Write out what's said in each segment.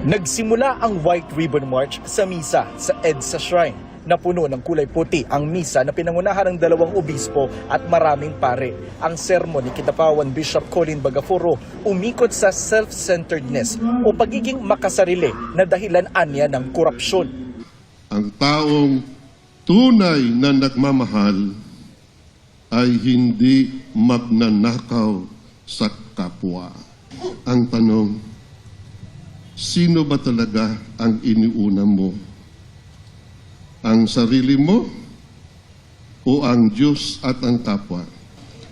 Nagsimula ang White Ribbon March sa misa sa EDSA Shrine. Napuno ng kulay puti ang misa na pinangunahan ng 2 obispo at maraming pare. Ang sermon ni Kitapawan Bishop Colin Bagaforo umikot sa self-centeredness o pagiging makasarili na dahilan anya ng korupsyon. Ang taong tunay na nagmamahal ay hindi magnanakaw sa kapwa. Ang tanong, sino ba talaga ang iniuna mo? Ang sarili mo o ang Diyos at ang kapwa?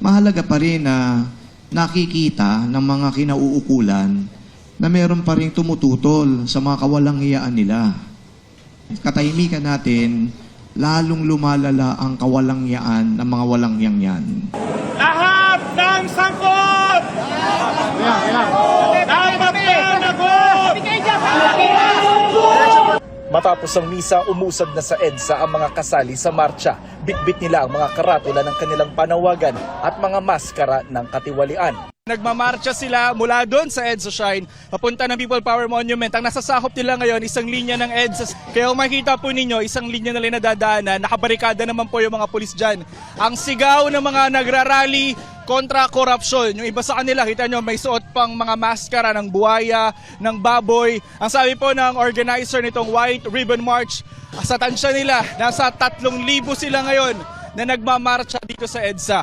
Mahalaga pa rin na nakikita ng mga kinauukulan na meron pa rin tumututol sa mga kawalanghiyaan nila. Katahimikan natin, lalong lumalala ang kawalanghiyaan ng mga walanghiyang yan. Lahat ng sangkot! Dapat managot! Matapos ang misa, umusad na sa EDSA ang mga kasali sa marcha. Bitbit nila ang mga karatula ng kanilang panawagan at mga maskara ng katiwalian. Nagmamarcha sila mula doon sa EDSA Shrine, papunta ng People Power Monument. Ang nasasakop nila ngayon, isang linya ng EDSA. Kaya kung makikita po ninyo, isang linya na rin nadadaanan, nakabarikada naman po yung mga pulis dyan. Ang sigaw ng mga nagrarally kontra korupsyon. Yung iba sa kanila, kita nyo, may suot pang mga maskara ng buhaya, ng baboy. Ang sabi po ng organizer nitong White Ribbon March, sa tansya nila, nasa 3,000 sila ngayon na nagmamarcha dito sa EDSA.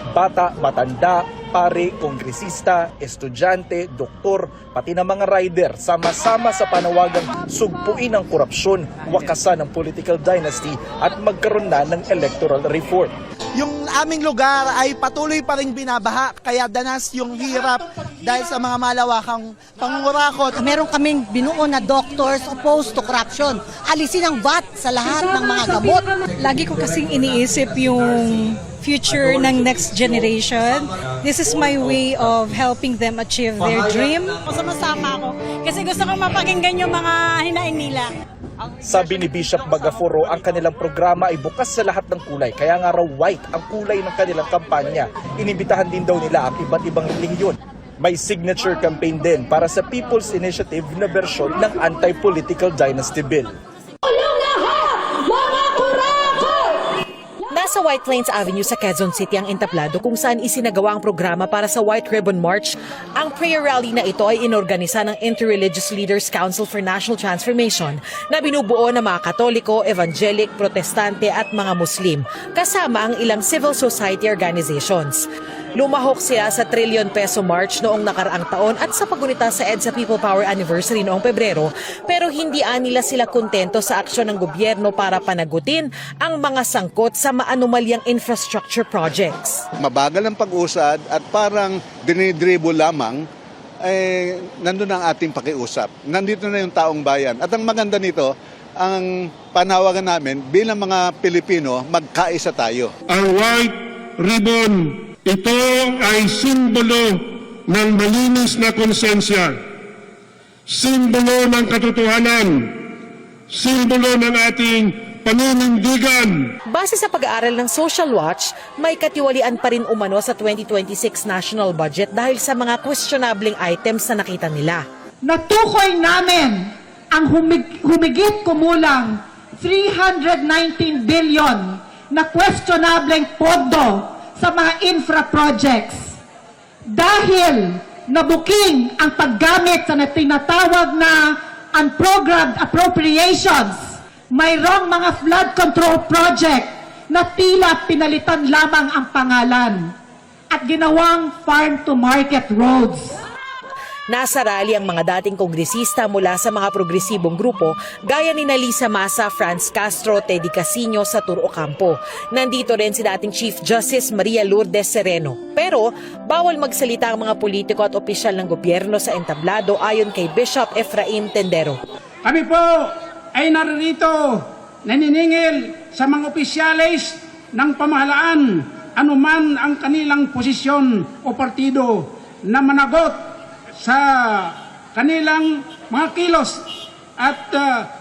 Bata, matanda, pare, kongresista, estudyante, doktor, pati na mga rider, sama-sama sa panawagang sugpuin ang korupsyon, wakasan ang political dynasty at magkaroon na ng electoral reform. Yung aming lugar ay patuloy pa rin binabaha, kaya danas yung hirap dahil sa mga malawakang pangungurakot. Meron kaming binuo na doctors opposed to corruption. Alisin ang VAT sa lahat ng mga gamot. Lagi ko kasing iniisip yung future ng next generation. This is my way of helping them achieve their dream. Sumasama ako kasi gusto kong mapakinggan yung mga hinaing nila. Sabi ni Bishop Bagaforo, ang kanilang programa ay bukas sa lahat ng kulay. Kaya nga raw white ang kulay ng kanilang kampanya. Inibitahan din daw nila ang iba't ibang relihiyon. May signature campaign din para sa People's Initiative na bersyon ng Anti-Political Dynasty Bill. Nasa White Plains Avenue sa Quezon City ang entablado kung saan isinagawa ang programa para sa White Ribbon March. Ang prayer rally na ito ay inorganisa ng Interreligious Leaders Council for National Transformation na binubuo ng mga Katoliko, Evangelic, Protestante at mga Muslim, kasama ang ilang civil society organizations. Lumahok sila sa trillion peso march noong nakaraang taon at sa pagunita sa EDSA People Power Anniversary noong Pebrero, pero hindi nila sila kontento sa aksyon ng gobyerno para panagutin ang mga sangkot sa maanumalyang infrastructure projects. Mabagal ang pag-usad at parang dinidribble lamang, nandun ang ating pakiusap. Nandito na yung taong bayan. At ang maganda nito, ang panawagan namin bilang mga Pilipino, magkaisa tayo. Ang White Ribbon, ito ay simbolo ng malinis na konsensya, simbolo ng katotohanan, simbolo ng ating paninindigan. Base sa pag-aaral ng Social Watch, may katiwalian pa rin umano sa 2026 national budget dahil sa mga questionabling items na nakita nila. Natukoy namin ang humigit kumulang 319 billion na questionableng pondo sa mga infra projects. Dahil nabuking ang paggamit sa tinatawag na unprogrammed appropriations, mayroong mga flood control project na tila pinalitan lamang ang pangalan at ginawang farm-to-market roads. Nasa rally ang mga dating kongresista mula sa mga progresibong grupo gaya ni Lisa Masa, Franz Castro, Teddy Casino sa Turo Ocampo. Nandito rin si dating Chief Justice Maria Lourdes Sereno. Pero bawal magsalita ang mga politiko at opisyal ng gobyerno sa entablado ayon kay Bishop Efraim Tendero. Kami po ay naririto naniningil sa mga opisyalis ng pamahalaan anuman ang kanilang posisyon o partido na managot sa kanilang mga kilos at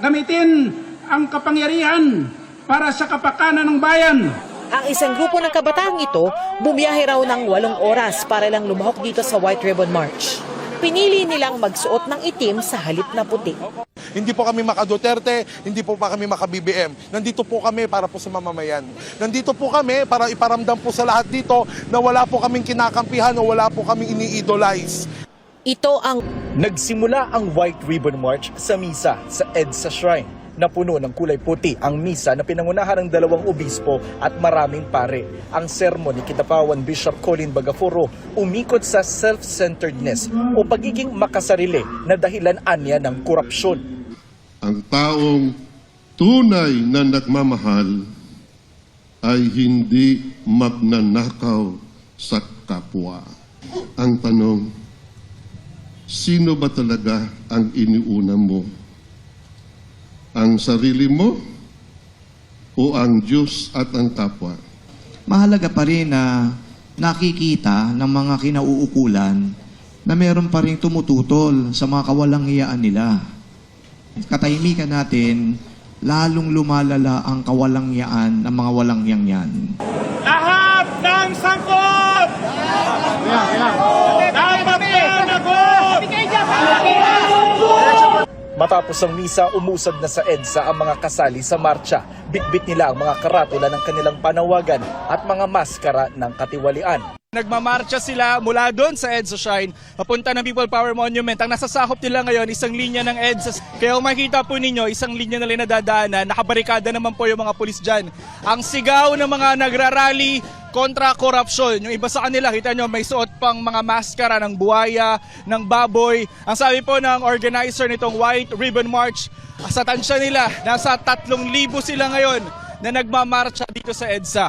gamitin ang kapangyarihan para sa kapakanan ng bayan. Ang isang grupo ng kabataang ito, bumiyahe raw ng 8 oras para lang lumahok dito sa White Ribbon March. pinili nilang magsuot ng itim sa halip na puti. Hindi po kami maka-Duterte, hindi po pa kami maka-BBM. Nandito po kami para po sa mamamayan. Nandito po kami para iparamdam po sa lahat dito na wala po kaming kinakampihan o wala po kaming ini-idolize. Ito ang Nagsimula ang White Ribbon March sa misa sa EDSA Shrine. Napuno ng kulay puti ang misa na pinangunahan ng 2 obispo at maraming pare. Ang sermon ni Kidapawan Bishop Colin Bagaforo umikot sa self-centeredness o pagiging makasarili na dahilan anya ng korupsyon. Ang taong tunay na nagmamahal ay hindi magnanakaw sa kapwa. Ang tanong, sino ba talaga ang iniuna mo? Ang sarili mo o ang Diyos at ang kapwa? Mahalaga pa rin na nakikita ng mga kinauukulan na meron pa rin tumututol sa mga kawalanghiyaan nila. Katahimikan natin, lalong lumalala ang kawalanghiyaan ng mga walanghiyang yan. Lahat ng sangkot! Dapat managot! Matapos ang misa, umusad na sa EDSA ang mga kasali sa marcha. Bitbit nila ang mga karatula ng kanilang panawagan at mga maskara ng katiwalian. Nagmamarcha sila mula doon sa EDSA Shrine, papunta ng People Power Monument. Ang nasasakop nila ngayon, isang linya ng EDSA. Kaya kung makikita po ninyo, isang linya na rin nadadaanan, nakabarikada naman po yung mga pulis dyan. Ang sigaw ng mga nagrarally kontra korupsyon. Yung iba sa kanila, kita nyo, may suot pang mga maskara ng buhaya, ng baboy. Ang sabi po ng organizer nitong White Ribbon March, sa tansya nila, nasa 3,000 sila ngayon na nagmamarcha dito sa EDSA.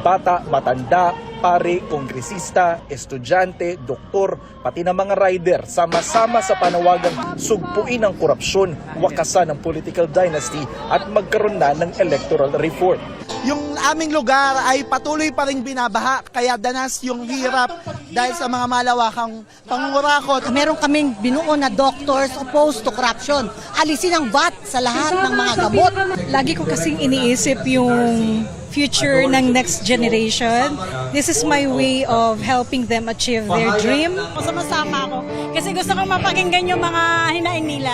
Bata, matanda, pare, kongresista, estudyante, doktor, pati na mga rider, sama-sama sa panawagang sugpuin ang korupsyon, wakasan ang political dynasty at magkaroon na ng electoral reform. Yung aming lugar ay patuloy pa rin binabaha, kaya danas yung hirap dahil sa mga malawakang pangungurakot. Meron kaming binuo na doctors opposed to corruption. Alisin ang VAT sa lahat ng mga gamot. Lagi ko kasing iniisip yung future ng next generation. This is my way of helping them achieve their dream. Sumasama ako kasi gusto kong mapakinggan yung mga hinaing nila.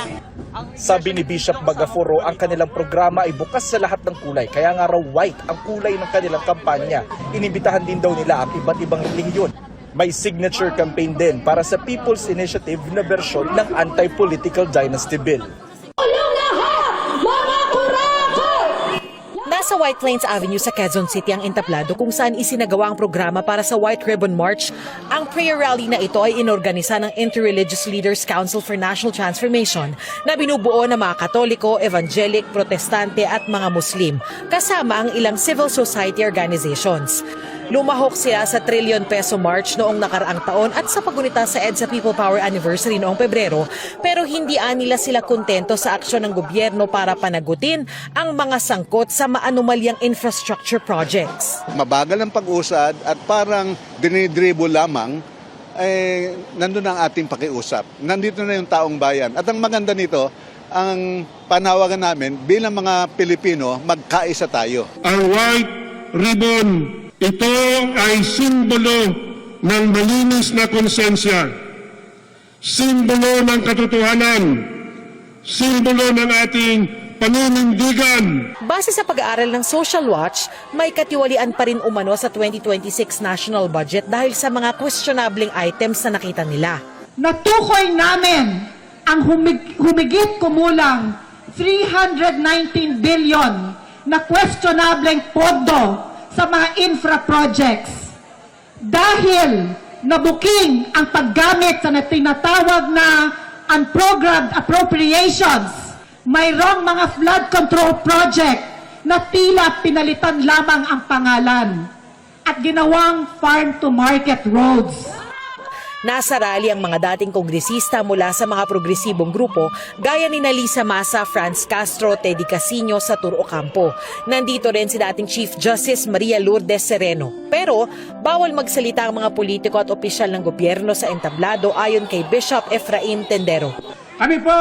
Sabi ni Bishop Bagaforo, ang kanilang programa ay bukas sa lahat ng kulay, kaya nga raw white ang kulay ng kanilang kampanya. Inibitahan din daw nila ang iba't ibang relihiyon. May signature campaign din para sa People's Initiative na bersyon ng Anti-Political Dynasty Bill. Nasa White Plains Avenue sa Quezon City ang entablado kung saan isinagawa ang programa para sa White Ribbon March. Ang prayer rally na ito ay inorganisa ng Interreligious Leaders Council for National Transformation na binubuo ng mga Katoliko, Evangelic, Protestante at mga Muslim, kasama ang ilang civil society organizations. Lumahok sila sa trilyon-peso march noong nakaraang taon at sa pagunita sa EDSA People Power Anniversary noong Pebrero, pero hindi nila sila kontento sa aksyon ng gobyerno para panagutin ang mga sangkot sa maanumalyang infrastructure projects. Mabagal ang pag-usad at parang dinidribble lamang, nandun ang ating pakiusap. Nandito na yung taong bayan. At ang maganda nito, ang panawagan namin bilang mga Pilipino, magkaisa tayo. Ang White Ribbon, ito ay simbolo ng malinis na konsensya, simbolo ng katotohanan, simbolo ng ating paninindigan. Base sa pag-aaral ng Social Watch, may katiwalian pa rin umano sa 2026 national budget dahil sa mga questionabling items na nakita nila. Natukoy namin ang humigit kumulang 319 billion na questionableng pondo sa mga infra projects. Dahil nabuking ang paggamit sa tinatawag na unprogrammed appropriations, mayroong mga flood control project na tila pinalitan lamang ang pangalan at ginawang farm-to-market roads. Nasa rally ang mga dating kongresista mula sa mga progresibong grupo gaya ni Lisa Masa, Franz Castro, Teddy Casino sa Turo Ocampo. Nandito rin si dating Chief Justice Maria Lourdes Sereno. Pero bawal magsalita ang mga politiko at opisyal ng gobyerno sa entablado ayon kay Bishop Efraim Tendero. Kami po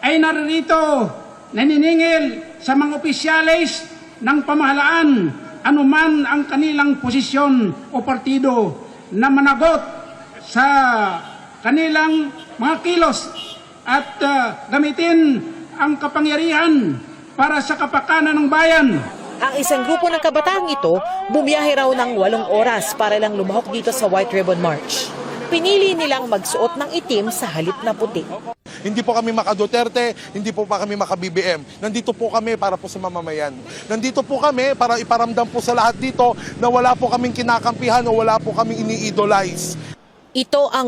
ay naririto naniningil sa mga opisyalis ng pamahalaan anuman ang kanilang posisyon o partido na managot sa kanilang mga kilos at gamitin ang kapangyarihan para sa kapakanan ng bayan. Ang isang grupo ng kabataang ito, bumiyahe raw ng 8 oras para lang lumahok dito sa White Ribbon March. Pinili nilang magsuot ng itim sa halip na puti. Hindi po kami maka-Duterte, hindi po pa kami maka-BBM. Nandito po kami para po sa mamamayan. Nandito po kami para iparamdam po sa lahat dito na wala po kaming kinakampihan o wala po kaming ini-idolize. Ito ang